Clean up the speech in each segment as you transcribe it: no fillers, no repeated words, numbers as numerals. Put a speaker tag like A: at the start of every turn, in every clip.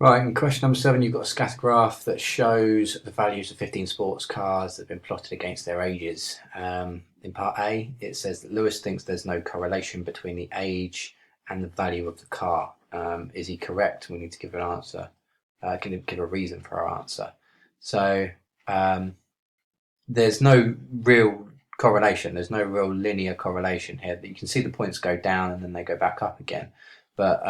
A: Right, in question number 7, you've got a scatter graph that shows the values of 15 sports cars that have been plotted against their ages. In part A, it says that Lewis thinks there's no correlation between the age and the value of the car. Is he correct? We need to give an answer. Can give a reason for our answer. So there's no real correlation. There's no real linear correlation here. You can see the points go down and then they go back up again. But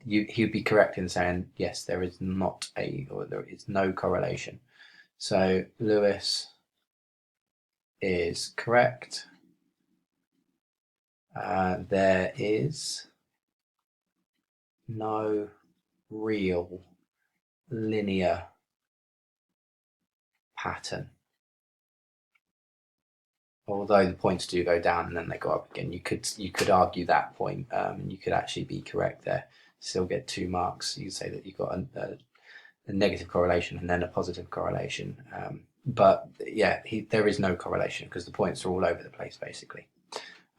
A: he'd be correct in saying yes, there is not there is no correlation. So Lewis is correct. There is no real linear pattern. Although the points do go down and then they go up again, you could argue that point. You could actually be correct there. Still get 2 marks. You could say that you've got a negative correlation and then a positive correlation. But yeah, there is no correlation because the points are all over the place basically.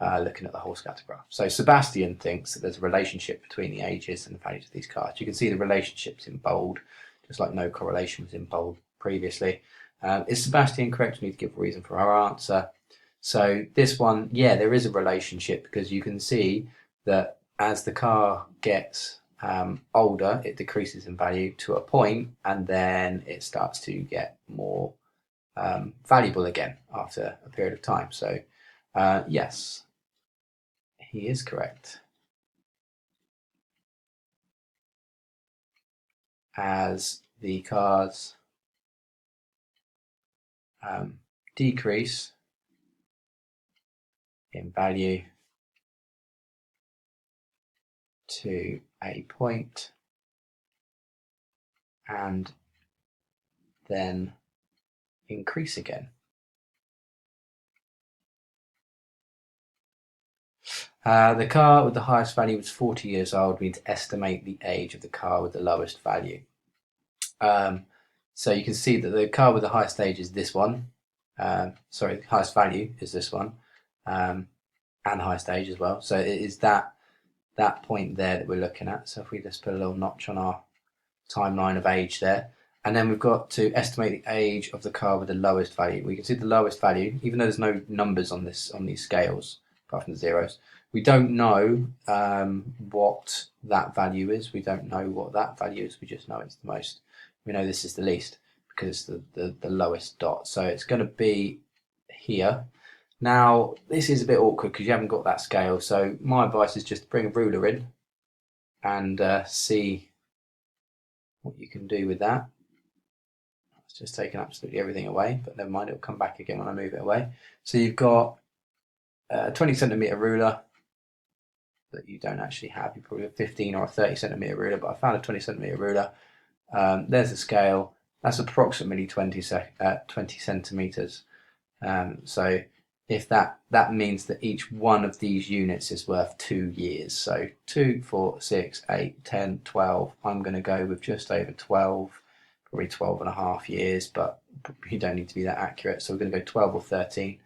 A: Looking at the whole scatter graph. So Sebastian thinks that there's a relationship between the ages and the values of these cars. You can see the relationships in bold, just like no correlation was in bold previously. Is Sebastian correct? We need to give a reason for our answer. So this one, yeah, there is a relationship because you can see that as the car gets older, it decreases in value to a point, and then it starts to get more valuable again after a period of time. So yes, he is correct. As the cars decrease in value to a point and then increase again. The car with the highest value was 40 years old. We need to estimate the age of the car with the lowest value. So you can see that the car with the highest age is this one. Sorry, the highest value is this one, and highest age as well. So it is that point there that we're looking at. So if we just put a little notch on our timeline of age there, and then we've got to estimate the age of the car with the lowest value. We can see the lowest value, even though there's no numbers on these scales apart from the zeros. We don't know what that value is. We don't know what that value is. We just know it's the most. We know this is the least because it's the lowest dot. So it's going to be here. Now, this is a bit awkward because you haven't got that scale. So my advice is just bring a ruler in and see what you can do with that. It's just taken absolutely everything away, but never mind, it'll come back again when I move it away. So you've got a 20 centimetre ruler that you don't actually have. You probably have a 15 or a 30 centimetre ruler, but I found a 20 centimetre ruler. There's a scale. That's approximately 20 centimetres. So if that means that each one of these units is worth 2 years. So 2, 4, 6, 8, 10, 12. I'm going to go with just over 12, probably 12 and a half years, but you don't need to be that accurate. So we're going to go 12 or 13.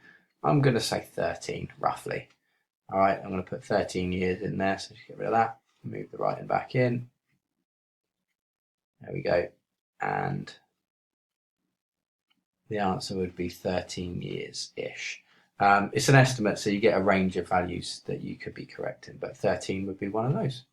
A: I'm going to say 13 roughly. All right, I'm going to put 13 years in there. So just get rid of that. Move the writing back in. There we go. And the answer would be 13 years-ish. It's an estimate, so you get a range of values that you could be correct in, but 13 would be one of those.